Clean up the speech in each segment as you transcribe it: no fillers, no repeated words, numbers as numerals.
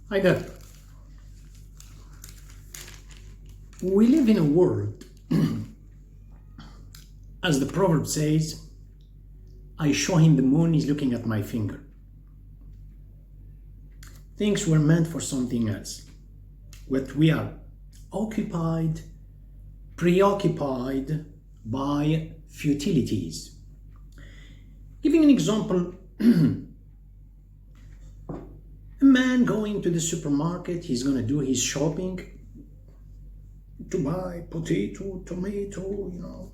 Hi there. We live in a world, as the proverb says, I show him the moon, he's looking at my finger. Things were meant for something else. But we are occupied, preoccupied by futilities. Giving an example, a man going to the supermarket, he's going to do his shopping to buy potato, tomato,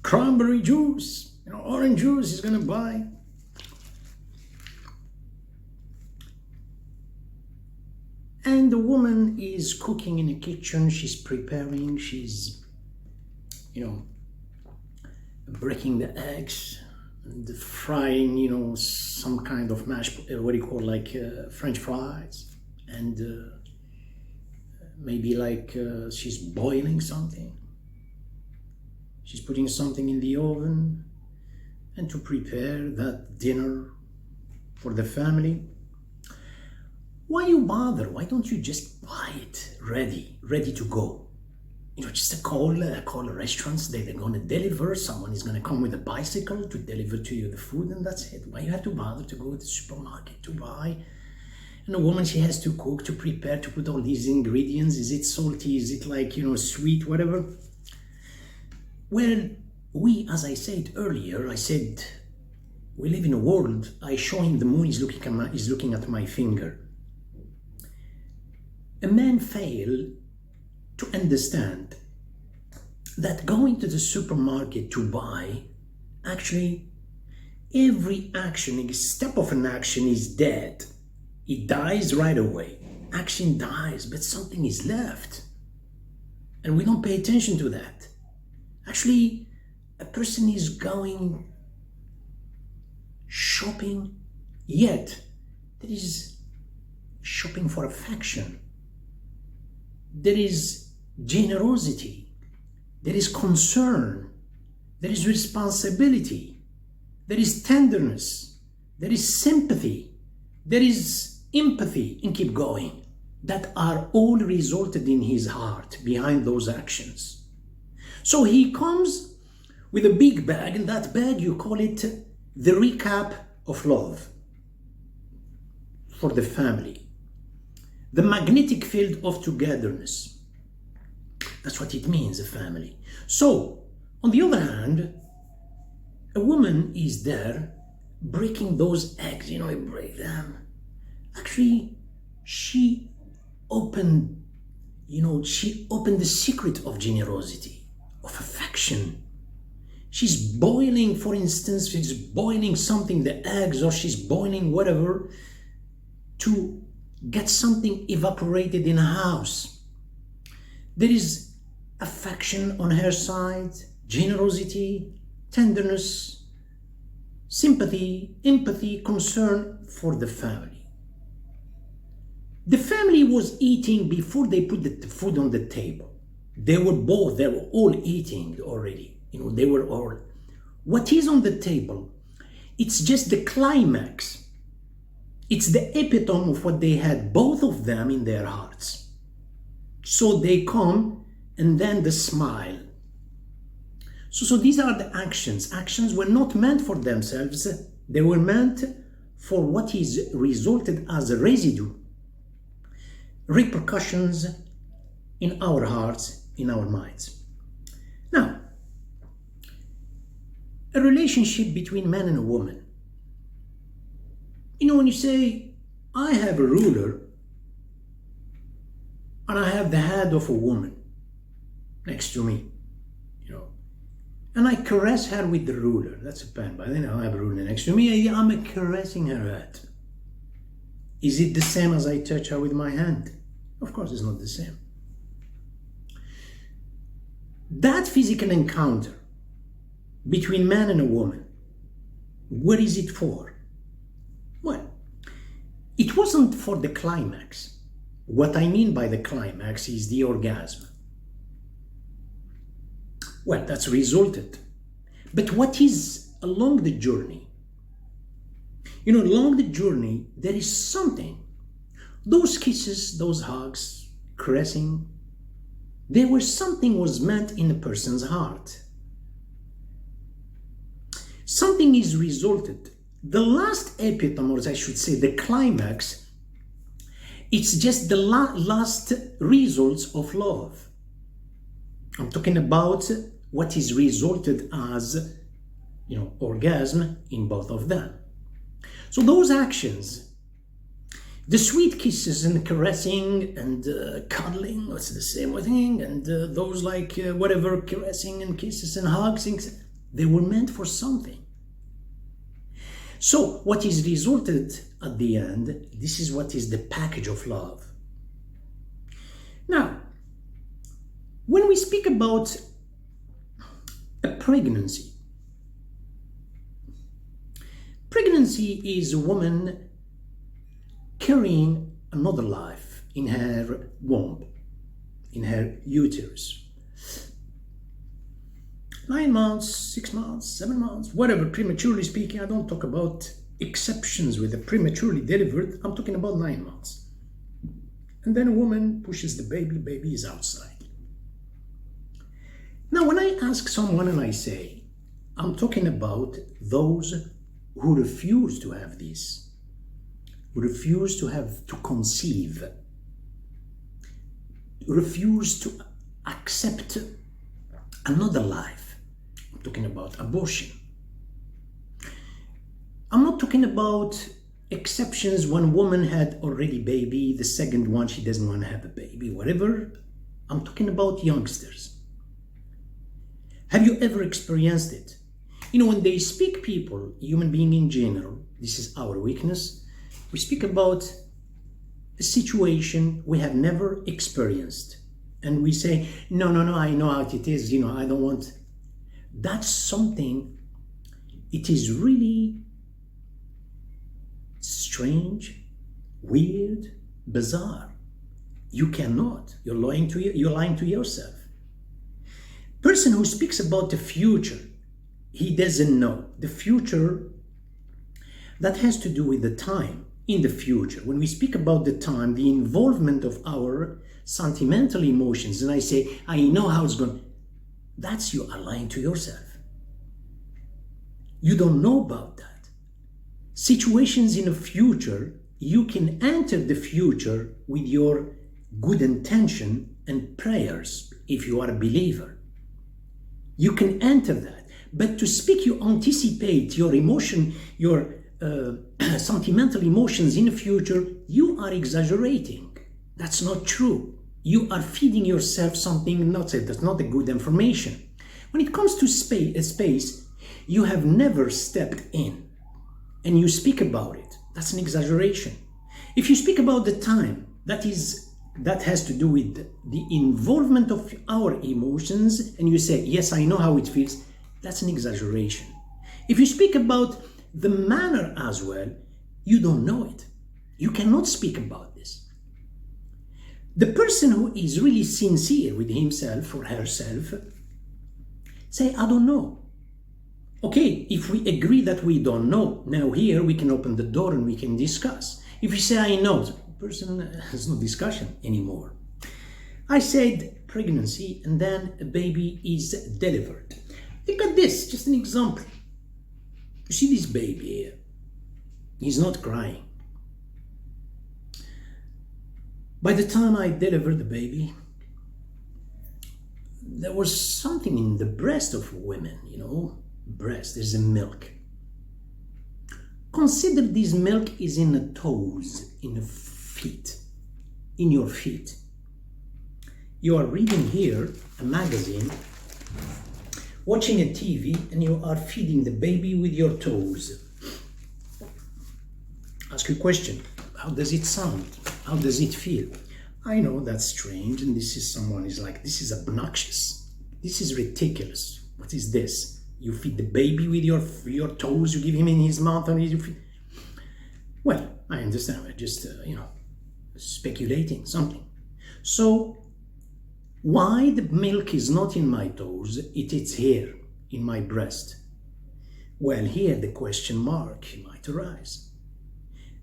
cranberry juice, orange juice he's going to buy. And the woman is cooking in the kitchen, she's preparing, she's, breaking the eggs, and frying, some kind of mashed, French fries, and maybe she's boiling something. She's putting something in the oven, and to prepare that dinner for the family. Why you bother? Why don't you just buy it ready to go? Just call restaurants, they're going to deliver, someone is going to come with a bicycle to deliver to you the food, and that's it. Why you have to bother to go to the supermarket to buy? And a woman, she has to cook, to prepare, to put all these ingredients. Is it salty? Is it sweet, whatever? Well, as I said earlier, we live in a world, I show him the moon, he's looking at my finger. A man failed to understand that going to the supermarket to buy, actually, every step of an action is dead. It dies right away. Action dies, but something is left. And we don't pay attention to that. Actually, a person is going shopping, yet there is shopping for affection. There is generosity, there is concern, there is responsibility, there is tenderness, there is sympathy, there is empathy, and keep going, that are all resulted in his heart behind those actions. So he comes with a big bag, and that bag, you call it the recap of love for the family. The magnetic field of togetherness. That's what it means, a family. So, on the other hand, a woman is there breaking those eggs, you break them. Actually, she opened the secret of generosity, of affection. She's boiling, for instance, she's boiling something, the eggs, or she's boiling whatever, to get something evaporated in a house. There is affection on her side, generosity, tenderness, sympathy, empathy, concern for the family. The family was eating before they put the food on the table. They were all eating already. They were all. What is on the table? It's just the climax. It's the epitome of what they had, both of them, in their hearts. So they come, and then the smile. So these are the actions. Actions were not meant for themselves. They were meant for what is resulted as a residue, repercussions in our hearts, in our minds. Now, a relationship between man and a woman. When you say, I have a ruler and I have the head of a woman next to me, and I caress her with the ruler. That's a pen, but I have a ruler next to me, I'm caressing her head. Is it the same as I touch her with my hand? Of course, it's not the same. That physical encounter between man and a woman, what is it for? Well, it wasn't for the climax. What I mean by the climax is the orgasm. Well, that's resulted. But what is along the journey? Along the journey, there is something Those kisses, those hugs, caressing, there was something was meant in a person's heart. Something is resulted. The last epitome, or I should say the climax, it's just the last results of love. I'm talking about what is resulted as, orgasm in both of them. So those actions, the sweet kisses and caressing and cuddling, it's the same thing, and those whatever caressing and kisses and hugs, they were meant for something. So what is resulted at the end, this is what is the package of love. Now, when we speak about a pregnancy is a woman carrying another life in her womb, in her uterus. 9 months, 6 months, 7 months, whatever, prematurely speaking. I don't talk about exceptions with the prematurely delivered. I'm talking about 9 months. And then a woman pushes the baby is outside. Now, when I ask someone and I say, I'm talking about those who refuse to have this, who refuse to conceive, refuse to accept another life. I'm talking about abortion. I'm not talking about exceptions when woman had already baby, the second one she doesn't want to have a baby, whatever. I'm talking about youngsters. Have you ever experienced it? When they speak people, human being in general, this is our weakness. We speak about a situation we have never experienced. And we say, no, I know how it is, I don't want. That's something, it is really strange, weird, bizarre. You cannot. You're lying to yourself. Person who speaks about the future, he doesn't know. The future, that has to do with the time in the future. When we speak about the time, the involvement of our sentimental emotions, and I say, I know how it's going, that's you are lying to yourself. You don't know about that. Situations in the future, you can enter the future with your good intention and prayers if you are a believer. You can enter that. But to speak, you anticipate your emotion, your sentimental emotions in the future, you are exaggerating. That's not true. You are feeding yourself something that's not a good information. When it comes to space, you have never stepped in and you speak about it. That's an exaggeration. If you speak about the time, that has to do with the involvement of our emotions, and you say, yes, I know how it feels, that's an exaggeration. If you speak about the manner as well, you don't know it. You cannot speak about this. The person who is really sincere with himself or herself, say, I don't know. Okay, if we agree that we don't know, now here we can open the door and we can discuss. If you say, I know, the person has no discussion anymore. I said pregnancy, and then a baby is delivered. Look at this, just an example. You see this baby here? He's not crying. By the time I delivered the baby, there was something in the breast of women, breast, there's a milk. Consider this milk is in the toes, in the feet, in your feet. You are reading here a magazine, watching a TV, and you are feeding the baby with your toes. Ask you a question. How does it sound? How does it feel? I know that's strange, and someone is like, this is obnoxious. This is ridiculous. What is this? You feed the baby with your toes, you give him in his mouth, and you feed. Well, I understand. We're just, speculating something. So, why the milk is not in my toes, it is here, in my breast? Well, here the question mark might arise.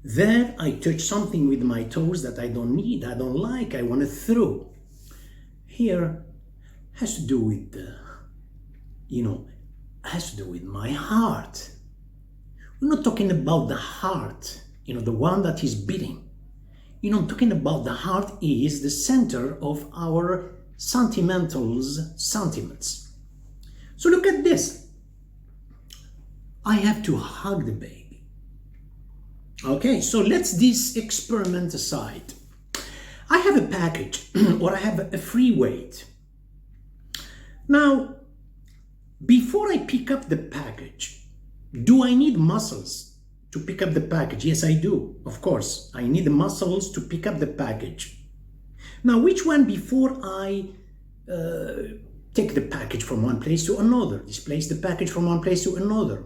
There I touch something with my toes that I don't need, I don't like, I want to throw. Here has to do with, has to do with my heart. We're not talking about the heart, the one that is beating. I'm talking about the heart is the center of our sentiments. So look at this. I have to hug the baby. Okay, so let's this experiment aside. I have a package or I have a free weight. Now, before I pick up the package, do I need muscles to pick up the package? Yes, I do. Of course, I need the muscles to pick up the package. Now, which one before I take the package from one place to another, displace the package from one place to another?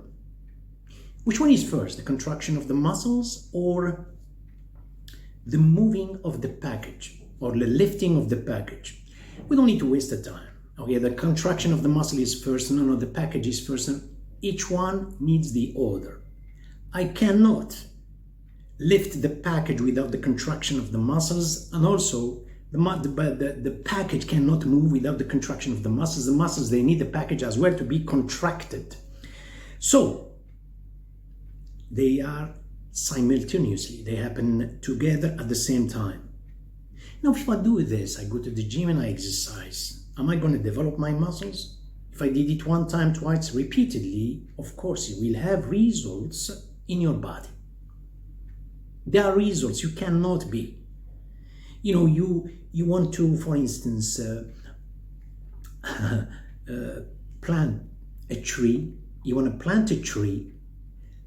Which one is first, the contraction of the muscles or the moving of the package or the lifting of the package? We don't need to waste the time. Okay, the contraction of the muscle is first, no, the package is first. Each one needs the other. I cannot lift the package without the contraction of the muscles, and also the package cannot move without the contraction of the muscles. The muscles, they need the package as well to be contracted. So they are simultaneously, they happen together at the same time. Now, if I do this, I go to the gym and I exercise, am I going to develop my muscles? If I did it one time, twice, repeatedly, of course, you will have results in your body. There are results you cannot be. You want to, for instance, plant a tree. You want to plant a tree.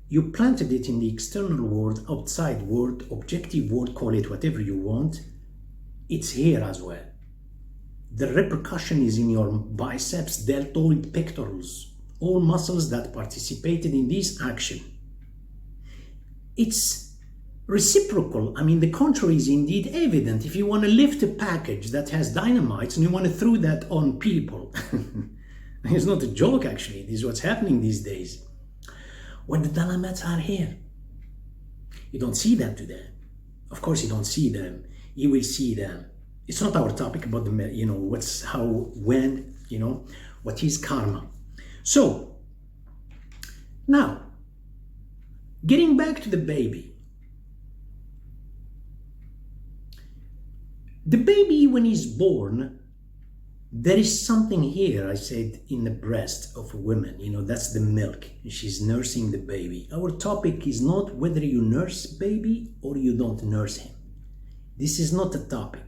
You planted it in the external world, outside world, objective world, call it whatever you want. It's here as well. The repercussion is in your biceps, deltoid, pectorals, all muscles that participated in this action. It's reciprocal. I mean, the contrary is indeed evident. If you want to lift a package that has dynamite and you want to throw that on people, it's not a joke actually, this is what's happening these days. When the dynamites are here, you don't see them today. Of course you don't see them, you will see them. It's not our topic about the, what's, how, when, what is karma. So, now, getting back to the baby. The baby, when he's born, there is something here, I said, in the breast of a woman, that's the milk. She's nursing the baby. Our topic is not whether you nurse baby or you don't nurse him. This is not a topic.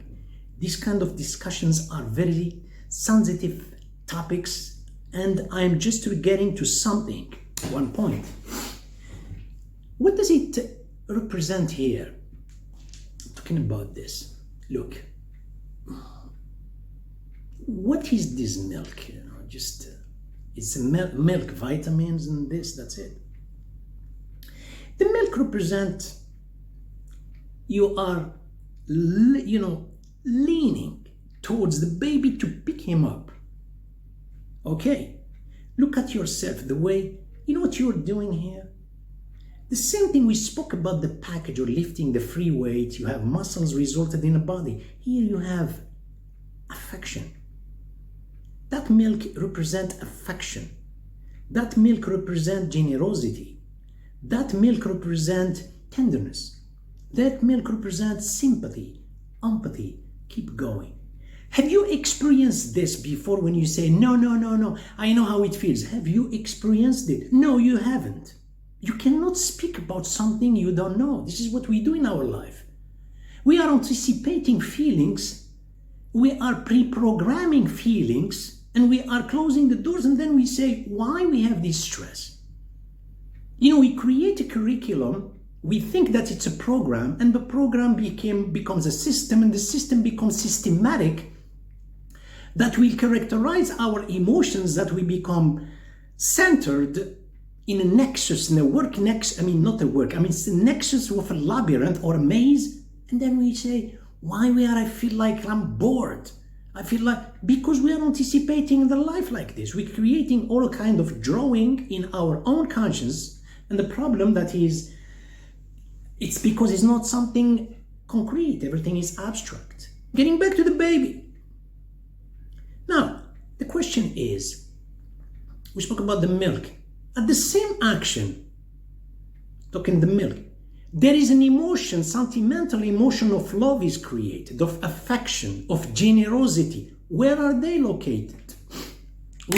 These kind of discussions are very sensitive topics, and I'm just getting to something, one point. What does it represent here? Talking about this. Look, what is this milk? It's a milk, vitamins and this, that's it. The milk represents you are, leaning towards the baby to pick him up. Okay, look at yourself, the way, what you're doing here? The same thing we spoke about the package or lifting the free weight. You have muscles resulted in a body. Here you have affection. That milk represents affection. That milk represents generosity. That milk represents tenderness. That milk represents sympathy, empathy. Keep going. Have you experienced this before when you say, no, I know how it feels? Have you experienced it? No, you haven't. You cannot speak about something you don't know. This is what we do in our life. We are anticipating feelings. We are pre-programming feelings. And we are closing the doors, and then we say, why we have this stress? We create a curriculum, we think that it's a program, and the program becomes a system, and the system becomes systematic, that will characterize our emotions, that we become centered in a nexus, in a work nexus, it's a nexus of a labyrinth or a maze, and then we say, I feel like I'm bored. I feel like, because we are anticipating the life like this, we're creating all kind of drawing in our own conscience, and the problem that is It's because it's not something concrete. Everything is abstract. Getting back to the baby. Now, the question is, we spoke about the milk. At the same action, talking the milk, there is an emotion, sentimental emotion of love is created, of affection, of generosity. Where are they located?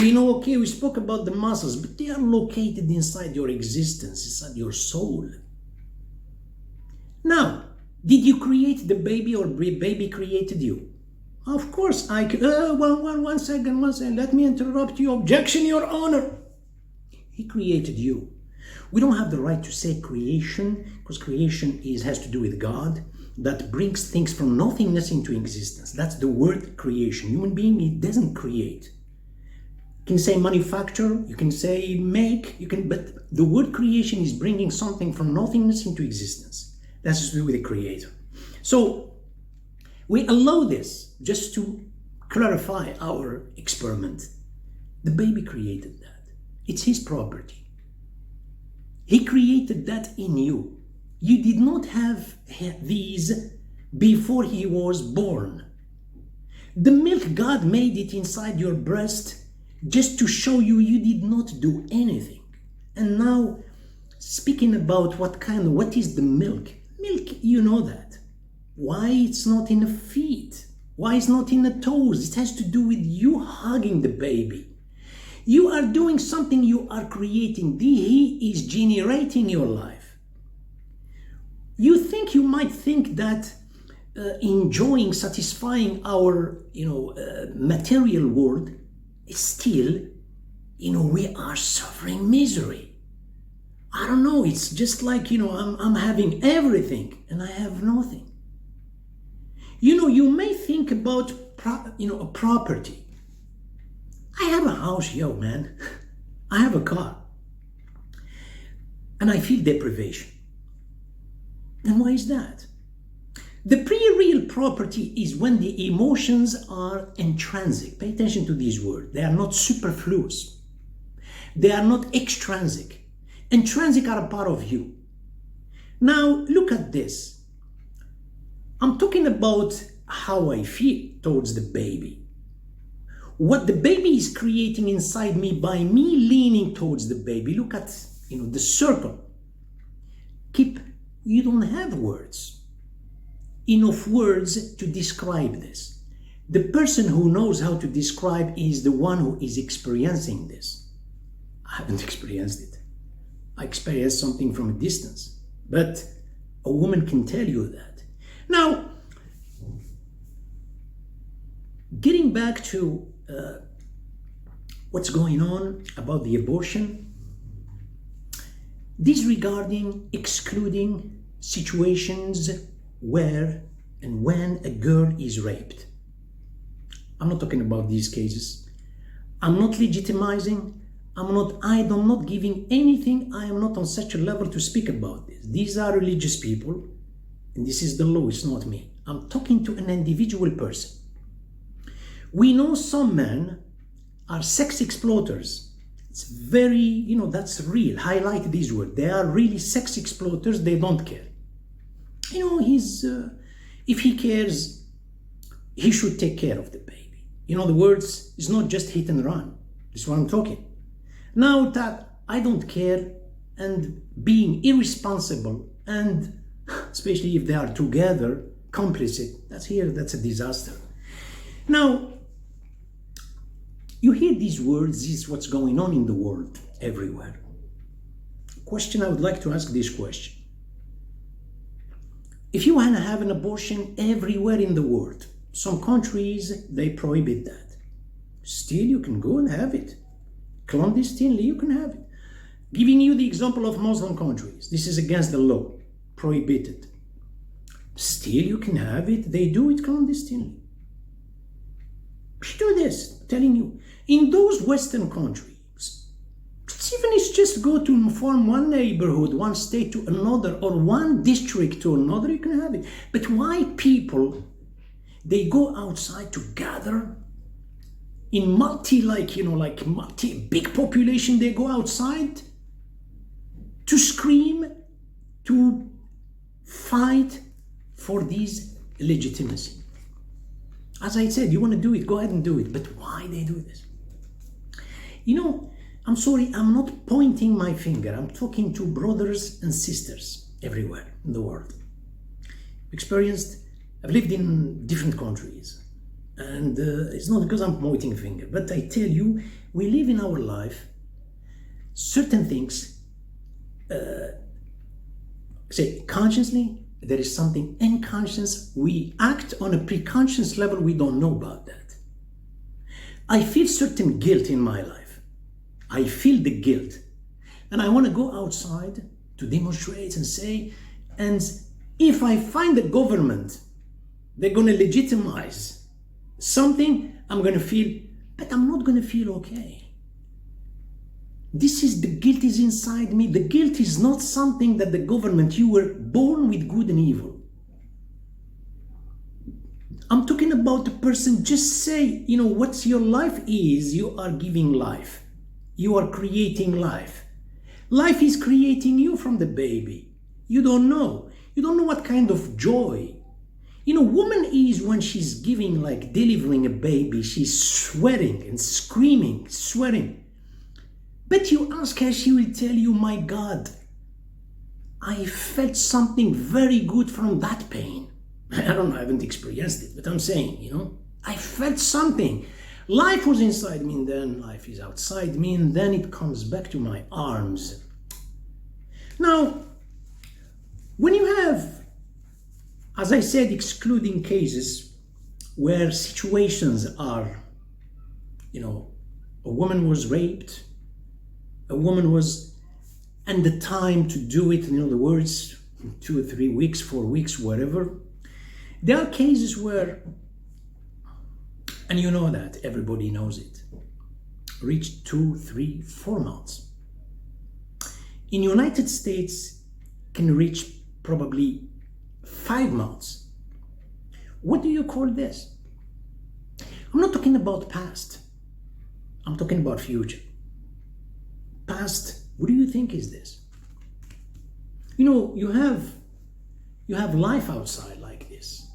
We know, okay, we spoke about the muscles, but they are located inside your existence, inside your soul. Now, did you create the baby or baby created you? Of course, one second, let me interrupt you. Objection, Your Honor. He created you. We don't have the right to say creation, because creation has to do with God, that brings things from nothingness into existence. That's the word creation. Human being, it doesn't create. You can say manufacture, you can say make, but the word creation is bringing something from nothingness into existence. That's to do with the creator. So we allow this just to clarify our experiment. The baby created that. It's his property. He created that in you. You did not have these before he was born. The milk, God made it inside your breast just to show you did not do anything. And now, speaking about what is the milk? Milk, you know that. Why it's not in the feet? Why it's not in the toes? It has to do with you hugging the baby. You are doing something, you are creating. He is generating your life. You might think that enjoying, satisfying our, material world is still, we are suffering misery. I don't know, it's just like, I'm having everything and I have nothing. You may think about, a property. I have a house, man. I have a car. And I feel deprivation. And why is that? The real property is when the emotions are intrinsic. Pay attention to these words. They are not superfluous. They are not extrinsic. Intrinsic are a part of you. Now, look at this. I'm talking about how I feel towards the baby. What the baby is creating inside me by me leaning towards the baby. Look at, the circle. You don't have words. Enough words to describe this. The person who knows how to describe is the one who is experiencing this. I haven't experienced it. I experienced something from a distance. But a woman can tell you that. Now, getting back to what's going on about the abortion, disregarding, excluding situations where and when a girl is raped. I'm not talking about these cases. I'm not legitimizing. I'm not giving anything. I am not on such a level to speak about this. These are religious people, and this is the law, it's not me. I'm talking to an individual person. We know some men are sex exploiters. It's very, that's real. Highlight these words. They are really sex exploiters. They don't care. If he cares, he should take care of the baby. In other words, it's not just hit and run. This is what I'm talking. Now that I don't care and being irresponsible, and especially if they are together, complicit, that's a disaster. Now, you hear these words, this is what's going on in the world, everywhere. Question, I would like to ask this question. If you want to have an abortion everywhere in the world, some countries, they prohibit that. Still, you can go and have it. Clandestinely, you can have it. Giving you the example of Muslim countries. This is against the law, prohibited. Still, you can have it. They do it clandestinely. Do this, I'm telling you. In those Western countries, even if it's just go to from one neighborhood, one state to another, or one district to another, you can have it. But why people, they go outside to gather in multi big population, they go outside to scream, to fight for this legitimacy. As I said, you want to do it, go ahead and do it. But why they do this? You know, I'm sorry, I'm not pointing my finger. I'm talking to brothers and sisters everywhere in the world. I've lived in different countries. And it's not because I'm pointing a finger, but I tell you, we live in our life certain things, say consciously, there is something unconscious. We act on a preconscious level, we don't know about that. I feel certain guilt in my life. I feel the guilt. And I want to go outside to demonstrate and say, and if I find the government, they're going to legitimize something, I'm going to feel, but I'm not going to feel okay. This is the guilt is inside me. The guilt is not something that the government, you were born with good and evil. I'm talking about the person, just say, you know, what your life is, you are giving life. You are creating life. Life is creating you from the baby. You don't know. You don't know what kind of joy. You know, woman is when she's giving, like delivering a baby, she's sweating and screaming, sweating. But you ask her, she will tell you, my God, I felt something very good from that pain. I don't know, I haven't experienced it, but I'm saying, you know, I felt something. Life was inside me, and then life is outside me, and then it comes back to my arms. Now, when you have, as I said, excluding cases where situations are, you know, a woman was raped, a woman was, and the time to do it, in other words, 2 or 3 weeks, 4 weeks, whatever. There are cases where, and you know that, everybody knows it, reach 2, 3, 4 months. In United States, can reach probably 5 months. What do you call this? I'm not talking about past. I'm talking about future. Past, what do you think is this? You know, you have life outside like this.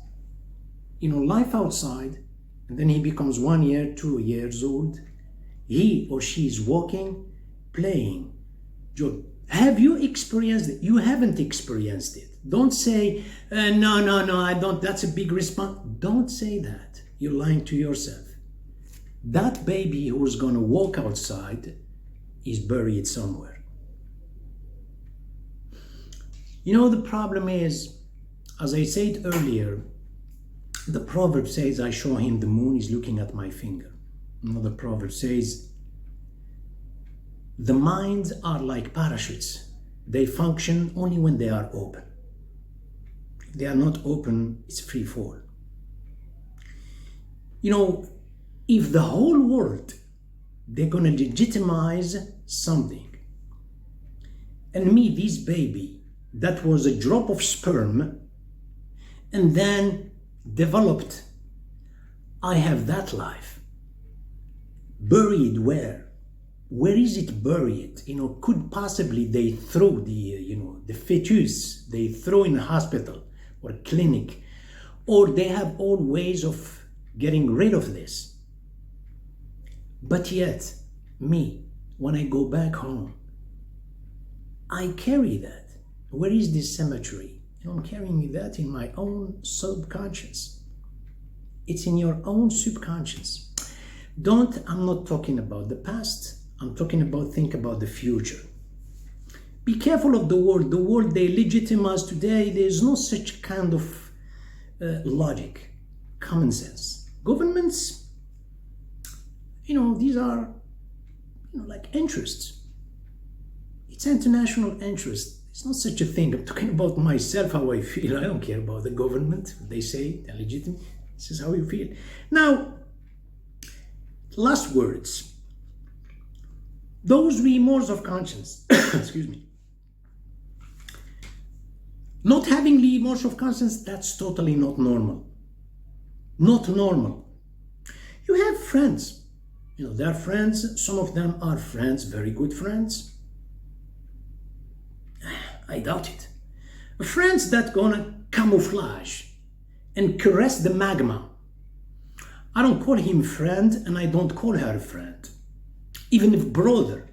You know, life outside, and then he becomes 1 year, 2 years old. He or she is walking, playing. Have you experienced it? You haven't experienced it. Don't say, no, I don't, that's a big response. Don't say that. You're lying to yourself. That baby who's going to walk outside is buried somewhere. You know, the problem is, as I said earlier, the proverb says, I show him the moon, he's looking at my finger. Another proverb says, the minds are like parachutes. They function only when they are open. If they are not open, it's free fall. You know, if the whole world, they're going to legitimize something, and me, this baby, that was a drop of sperm, and then developed, I have that life. Buried where? Where is it buried? You know, could possibly they throw the fetus, they throw in a hospital or clinic, or they have all ways of getting rid of this. But yet, me, when I go back home, I carry that. Where is this cemetery? I'm carrying that in my own subconscious. It's in your own subconscious. I'm not talking about the past. I'm talking about, think about the future. Be careful of the world. The world they legitimize today, there's no such kind of logic, common sense. Governments, you know, these are, you know, like interests. It's international interest. It's not such a thing. I'm talking about myself, how I feel. I don't care about the government. They say they're legitimate. This is how you feel. Now, last words. Those remorse of conscience, excuse me. Not having remorse of conscience, that's totally not normal. Not normal. You have friends. You know, they're friends. Some of them are friends, very good friends. I doubt it. Friends that gonna camouflage and caress the magma. I don't call him friend and I don't call her friend. Even if brother,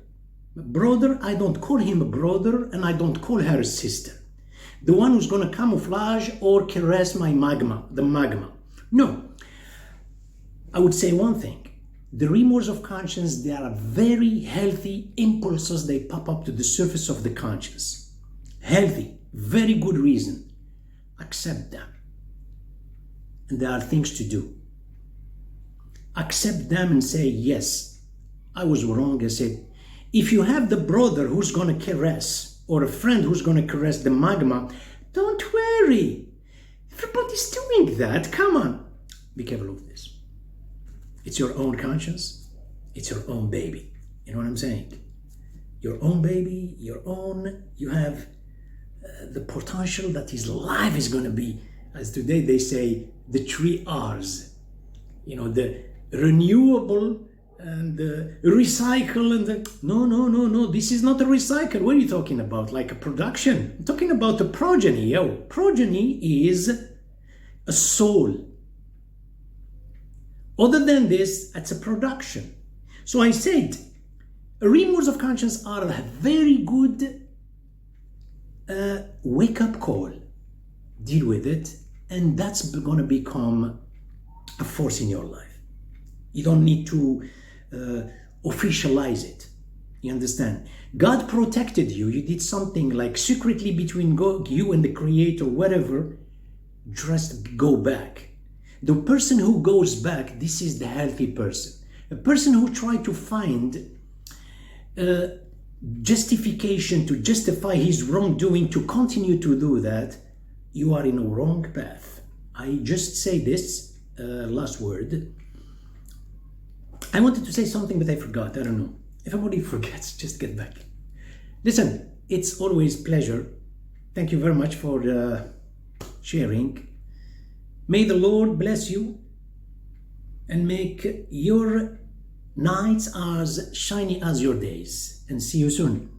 I don't call him a brother and I don't call her a sister. The one who's gonna camouflage or caress my magma, the magma. No, I would say one thing. The remorse of conscience, they are very healthy impulses. They pop up to the surface of the conscience. Healthy, very good reason. Accept them. And there are things to do. Accept them and say, yes, I was wrong. I said, if you have the brother who's going to caress or a friend who's going to caress the magma, don't worry. Everybody's doing that. Come on. Be careful of this. It's your own conscience. It's your own baby. You know what I'm saying? Your own baby, your own, you have the potential that his life is going to be, as today they say, the 3 R's. You know, the renewable and the recycle and the... No. This is not a recycle. What are you talking about? Like a production? I'm talking about a progeny. Yo, progeny is a soul. Other than this, it's a production. So I said, remorse of conscience are a very good wake-up call. Deal with it, and that's going to become a force in your life. You don't need to officialize it. You understand? God protected you. You did something like secretly between you and the Creator, whatever. Just go back. The person who goes back, this is the healthy person. A person who tries to find justification to justify his wrongdoing, to continue to do that, you are in a wrong path. I just say this last word. I wanted to say something, but I forgot. I don't know. If somebody forgets, just get back. Listen, it's always pleasure. Thank you very much for sharing. May the Lord bless you and make your nights as shiny as your days. And see you soon.